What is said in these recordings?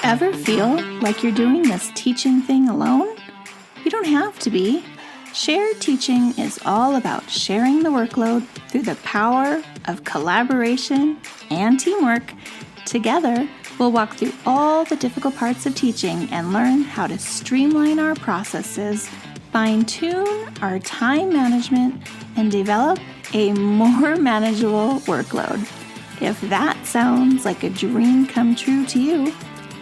Ever feel like you're doing this teaching thing alone? You don't have to be. Shared teaching is all about sharing the workload through the power of collaboration and teamwork. Together, we'll walk through all the difficult parts of teaching and learn how to streamline our processes, fine-tune our time management, and develop a more manageable workload. If that sounds like a dream come true to you,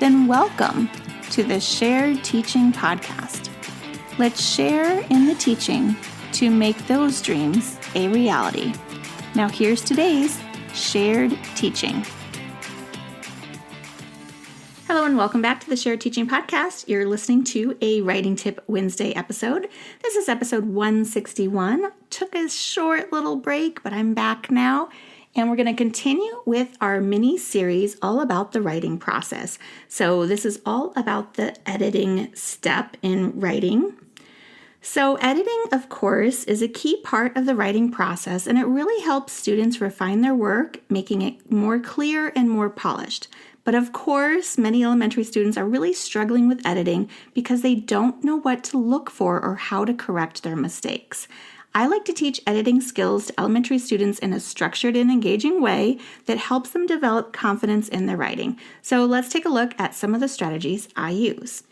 then welcome to the Shared Teaching Podcast. Let's share in the teaching to make those dreams a reality. Now here's today's Shared Teaching. Hello and welcome back to the Shared Teaching Podcast. You're listening to a Writing Tip Wednesday episode. This is episode 161. Took a short little break, but I'm back now. And we're going to continue with our mini series all about the writing process. So this is all about the editing step in writing. So editing, of course, is a key part of the writing process, and it really helps students refine their work, making it more clear and more polished. But of course, many elementary students are really struggling with editing because they don't know what to look for or how to correct their mistakes. I like to teach editing skills to elementary students in a structured and engaging way that helps them develop confidence in their writing. So let's take a look at some of the strategies I use.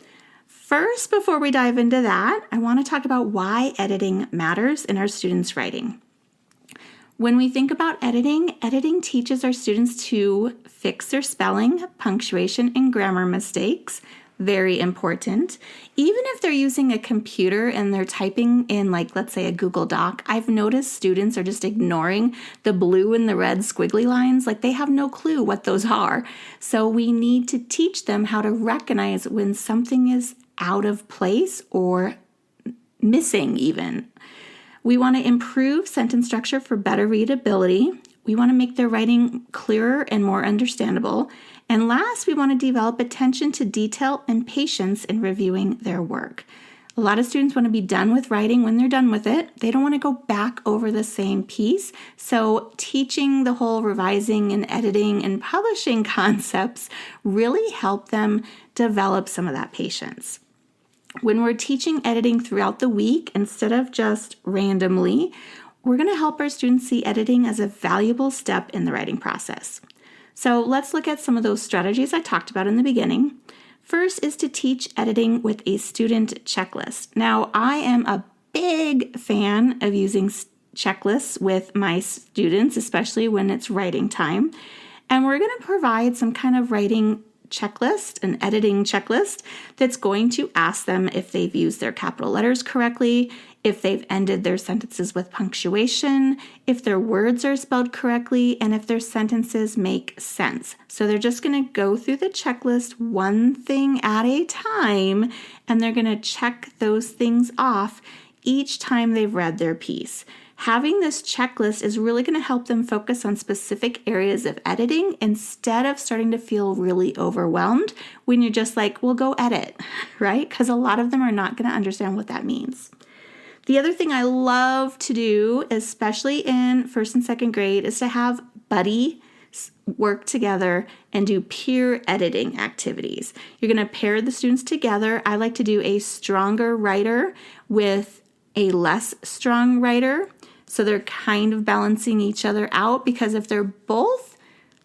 First, before we dive into that, I want to talk about why editing matters in our students' writing. When we think about editing teaches our students to fix their spelling, punctuation, and grammar mistakes. Very important. Even if they're using a computer and they're typing in, let's say a Google Doc, I've noticed students are just ignoring the blue and the red squiggly lines, like they have no clue what those are. So we need to teach them how to recognize when something is out of place or missing even. We want to improve sentence structure for better readability. We want to make their writing clearer and more understandable. And last, we want to develop attention to detail and patience in reviewing their work. A lot of students want to be done with writing when they're done with it. They don't want to go back over the same piece. So teaching the whole revising and editing and publishing concepts really help them develop some of that patience. When we're teaching editing throughout the week, instead of just randomly, we're going to help our students see editing as a valuable step in the writing process. So let's look at some of those strategies I talked about in the beginning. First is to teach editing with a student checklist. Now, I am a big fan of using checklists with my students, especially when it's writing time. And we're going to provide some kind of writing checklist, an editing checklist, that's going to ask them if they've used their capital letters correctly, if they've ended their sentences with punctuation, if their words are spelled correctly, and if their sentences make sense. So they're just going to go through the checklist one thing at a time, and they're going to check those things off each time they've read their piece. Having this checklist is really going to help them focus on specific areas of editing instead of starting to feel really overwhelmed when you're just like, well, go edit, right? Because a lot of them are not going to understand what that means. The other thing I love to do, especially in first and second grade, is to have buddies work together and do peer editing activities. You're going to pair the students together. I like to do a stronger writer with a less strong writer. So they're kind of balancing each other out, because if they're both,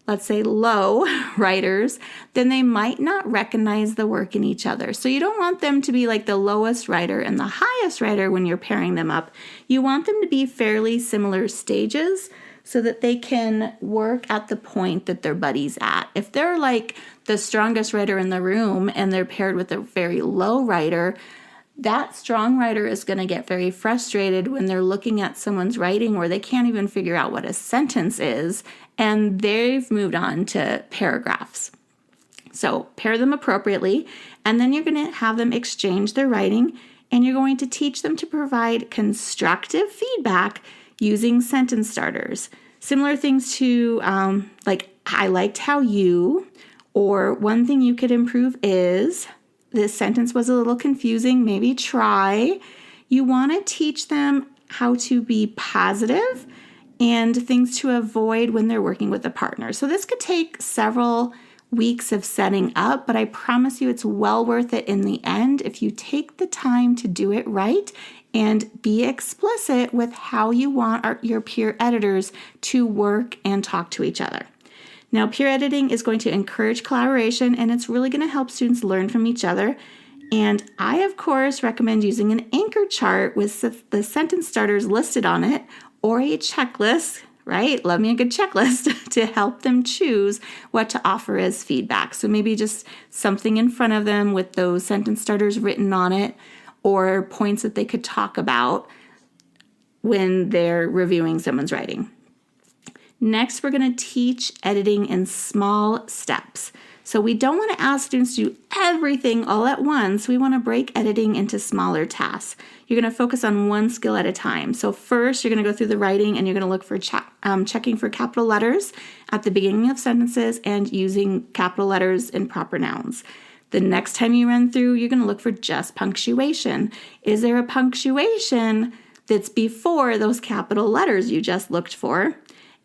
let's say, low writers, then they might not recognize the work in each other. So you don't want them to be like the lowest writer and the highest writer when you're pairing them up. You want them to be fairly similar stages so that they can work at the point that their buddy's at. If they're like the strongest writer in the room and they're paired with a very low writer, that strong writer is going to get very frustrated when they're looking at someone's writing where they can't even figure out what a sentence is, and they've moved on to paragraphs. So pair them appropriately, and then you're going to have them exchange their writing, and you're going to teach them to provide constructive feedback using sentence starters. Similar things to I liked how you, or one thing you could improve is, this sentence was a little confusing, maybe try. You want to teach them how to be positive and things to avoid when they're working with a partner. So this could take several weeks of setting up, but I promise you it's well worth it in the end if you take the time to do it right and be explicit with how you want your peer editors to work and talk to each other. Now, peer editing is going to encourage collaboration, and it's really going to help students learn from each other. And I, of course, recommend using an anchor chart with the sentence starters listed on it, or a checklist, right? Love me a good checklist to help them choose what to offer as feedback. So maybe just something in front of them with those sentence starters written on it, or points that they could talk about when they're reviewing someone's writing. Next, we're going to teach editing in small steps. So we don't want to ask students to do everything all at once. We want to break editing into smaller tasks. You're going to focus on one skill at a time. So first, you're going to go through the writing and you're going to look for checking for capital letters at the beginning of sentences and using capital letters in proper nouns. The next time you run through, you're going to look for just punctuation. Is there a punctuation that's before those capital letters you just looked for?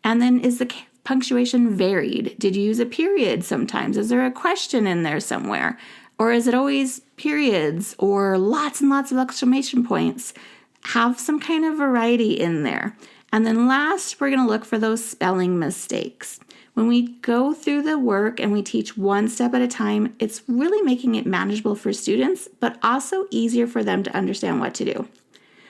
And then is the punctuation varied? Did you use a period sometimes? Is there a question in there somewhere? Or is it always periods or lots and lots of exclamation points? Have some kind of variety in there. And then last, we're going to look for those spelling mistakes. When we go through the work and we teach one step at a time, it's really making it manageable for students, but also easier for them to understand what to do.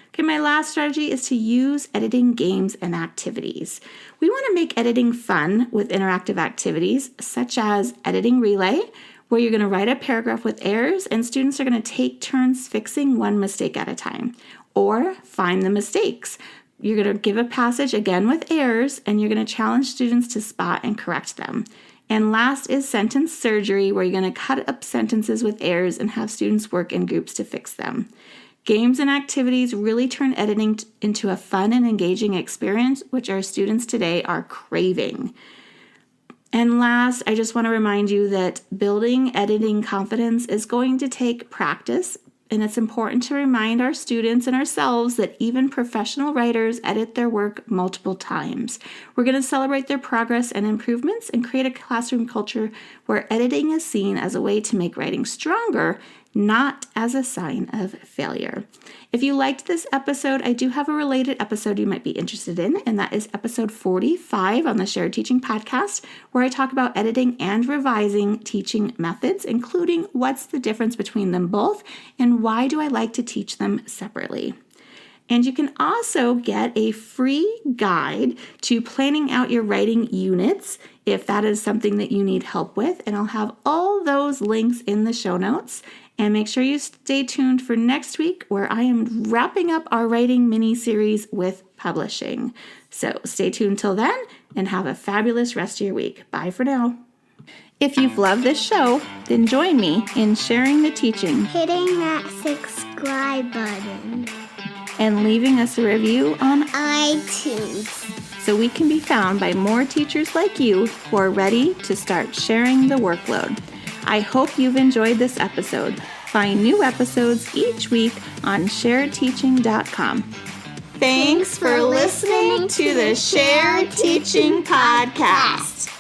Okay, my last strategy is to use editing games and activities. We want to make editing fun with interactive activities, such as editing relay, where you're going to write a paragraph with errors and students are going to take turns fixing one mistake at a time, or find the mistakes. You're going to give a passage again with errors and you're going to challenge students to spot and correct them. And last is sentence surgery, where you're going to cut up sentences with errors and have students work in groups to fix them. Games and activities really turn editing into a fun and engaging experience, which our students today are craving. And last, I just want to remind you that building editing confidence is going to take practice, and it's important to remind our students and ourselves that even professional writers edit their work multiple times. We're going to celebrate their progress and improvements and create a classroom culture where editing is seen as a way to make writing stronger, not as a sign of failure. If you liked this episode, I do have a related episode you might be interested in, and that is episode 45 on the Shared Teaching Podcast, where I talk about editing and revising teaching methods, including what's the difference between them both and why do I like to teach them separately. And you can also get a free guide to planning out your writing units if that is something that you need help with, and I'll have all those links in the show notes. And make sure you stay tuned for next week, where I am wrapping up our writing mini-series with publishing. So stay tuned till then and have a fabulous rest of your week. Bye for now. If you've loved this show, then join me in sharing the teaching, hitting that subscribe button, and leaving us a review on iTunes, so we can be found by more teachers like you who are ready to start sharing the workload. I hope you've enjoyed this episode. Find new episodes each week on sharedteaching.com. Thanks for listening to the Shared Teaching Podcast.